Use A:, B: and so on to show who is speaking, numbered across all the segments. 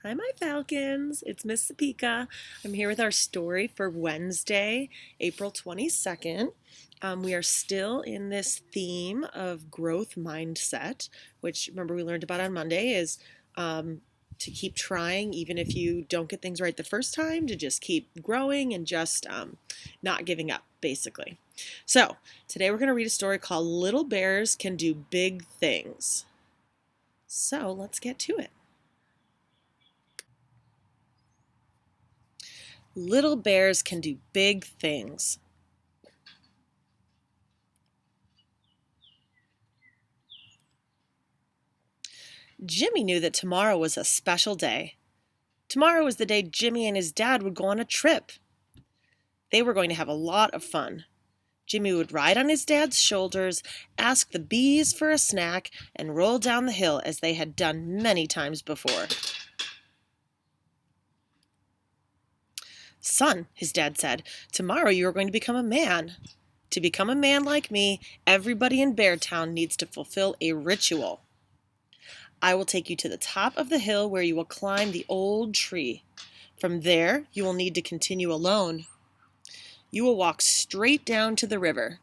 A: Hi, my Falcons. It's Miss Sapika. I'm here with our story for Wednesday, April 22nd. We are still in this theme of growth mindset, which remember we learned about on Monday is to keep trying, even if you don't get things right the first time, to just keep growing and just not giving up, basically. So today we're going to read a story called Little Bears Can Do Big Things. So let's get to it. Little bears can do big things. Jimmy knew that tomorrow was a special day. Tomorrow was the day Jimmy and his dad would go on a trip. They were going to have a lot of fun. Jimmy would ride on his dad's shoulders, ask the bees for a snack, and roll down the hill as they had done many times before. "Son," his dad said, "tomorrow you are going to become a man. To become a man like me, everybody in Beartown needs to fulfill a ritual. I will take you to the top of the hill where you will climb the old tree. From there, you will need to continue alone. You will walk straight down to the river.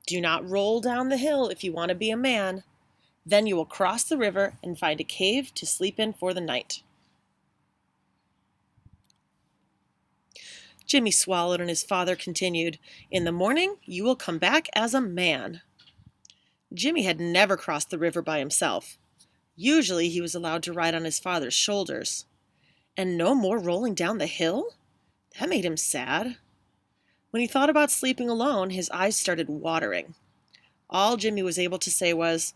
A: Do not roll down the hill if you want to be a man. Then you will cross the river and find a cave to sleep in for the night." Jimmy swallowed and his father continued, "In the morning, you will come back as a man." Jimmy had never crossed the river by himself. Usually he was allowed to ride on his father's shoulders. And no more rolling down the hill? That made him sad. When he thought about sleeping alone, his eyes started watering. All Jimmy was able to say was,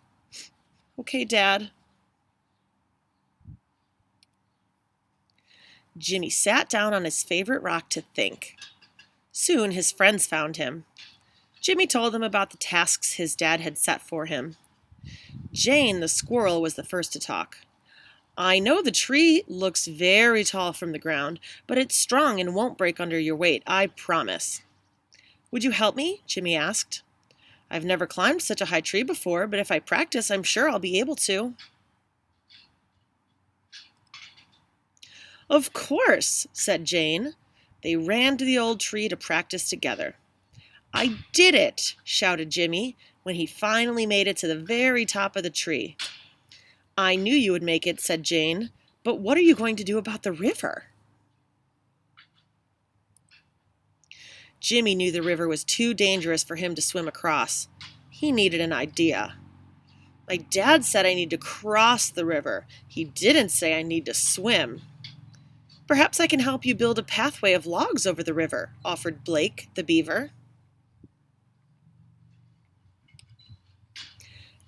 A: "Okay, Dad." Jimmy sat down on his favorite rock to think. Soon his friends found him. Jimmy told them about the tasks his dad had set for him. Jane, the squirrel, was the first to talk. "I know the tree looks very tall from the ground, but it's strong and won't break under your weight, I promise." "Would you help me?" Jimmy asked. "I've never climbed such a high tree before, but if I practice, I'm sure I'll be able to." "Of course," said Jane. They ran to the old tree to practice together. "I did it!" shouted Jimmy when he finally made it to the very top of the tree. "I knew you would make it," said Jane. "But what are you going to do about the river?" Jimmy knew the river was too dangerous for him to swim across. He needed an idea. "My dad said I need to cross the river. He didn't say I need to swim." "Perhaps I can help you build a pathway of logs over the river," offered Blake, the beaver.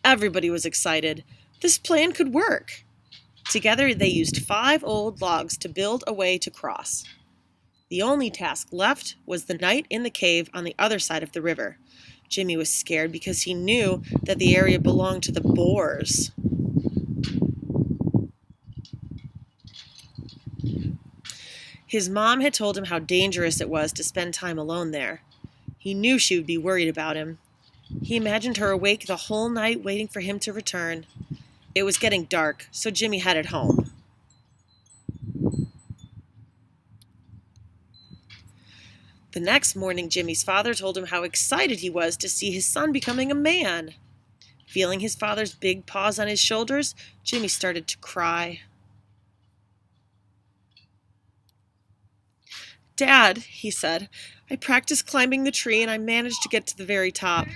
A: Everybody was excited. This plan could work. Together they used 5 old logs to build a way to cross. The only task left was the night in the cave on the other side of the river. Jimmy was scared because he knew that the area belonged to the boars. His mom had told him how dangerous it was to spend time alone there. He knew she would be worried about him. He imagined her awake the whole night waiting for him to return. It was getting dark, so Jimmy headed home. The next morning, Jimmy's father told him how excited he was to see his son becoming a man. Feeling his father's big paws on his shoulders, Jimmy started to cry. "Dad," he said, "I practiced climbing the tree and I managed to get to the very top.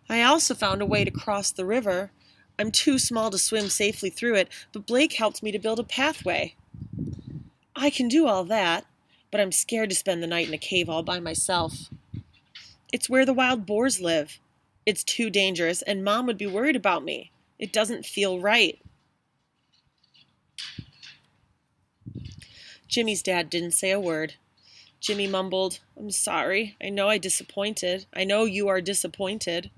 A: I also found a way to cross the river. I'm too small to swim safely through it, but Blake helped me to build a pathway. I can do all that, but I'm scared to spend the night in a cave all by myself. It's where the wild boars live. It's too dangerous, and Mom would be worried about me. It doesn't feel right." Jimmy's dad didn't say a word. Jimmy mumbled, "I'm sorry. I know you are disappointed."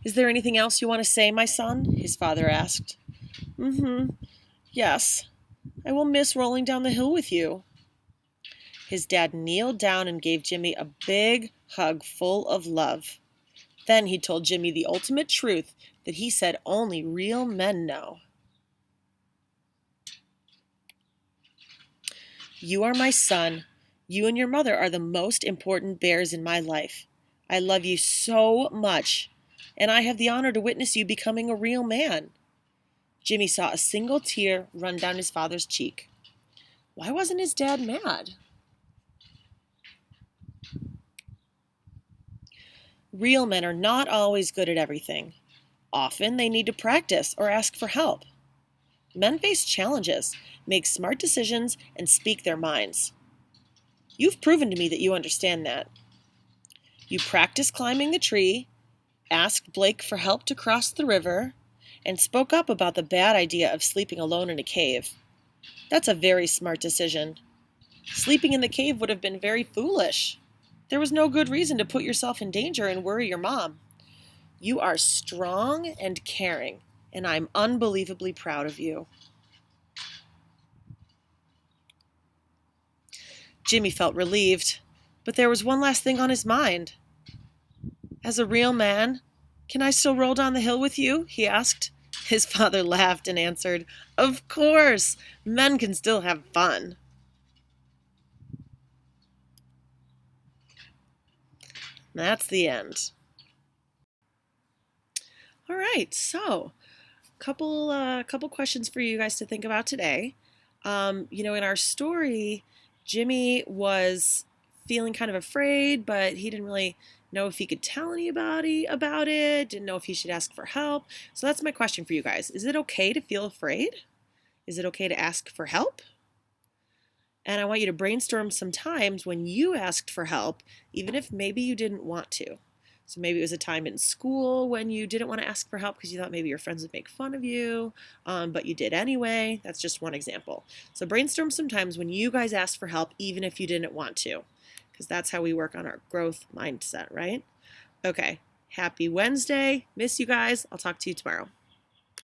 A: "Is there anything else you want to say, my son?" his father asked. Yes. I will miss rolling down the hill with you." His dad kneeled down and gave Jimmy a big hug full of love. Then he told Jimmy the ultimate truth that he said only real men know. You are my son. You and your mother are the most important bears in my life. I love you so much, and I have the honor to witness you becoming a real man. Jimmy saw a single tear run down his father's cheek. Why wasn't his dad mad? Real men are not always good at everything. Often they need to practice or ask for help. Men face challenges, make smart decisions, and speak their minds. You've proven to me that you understand that. You practiced climbing the tree, asked Blake for help to cross the river, and spoke up about the bad idea of sleeping alone in a cave. That's a very smart decision. Sleeping in the cave would have been very foolish. There was no good reason to put yourself in danger and worry your mom. You are strong and caring, and I'm unbelievably proud of you. Jimmy felt relieved, but there was one last thing on his mind. As a real man, can I still roll down the hill with you? He asked. His father laughed and answered, Of course, men can still have fun. That's the end. All right, so couple questions for you guys to think about today. In our story, Jimmy was feeling kind of afraid, but he didn't really know if he could tell anybody about it, didn't know if he should ask for help. So that's my question for you guys. Is it okay to feel afraid? Is it okay to ask for help? And I want you to brainstorm some times when you asked for help, even if maybe you didn't want to. So maybe it was a time in school when you didn't want to ask for help because you thought maybe your friends would make fun of you, but you did anyway. That's just one example. So brainstorm some times when you guys asked for help, even if you didn't want to, because that's how we work on our growth mindset, right? Okay, happy Wednesday. Miss you guys. I'll talk to you tomorrow.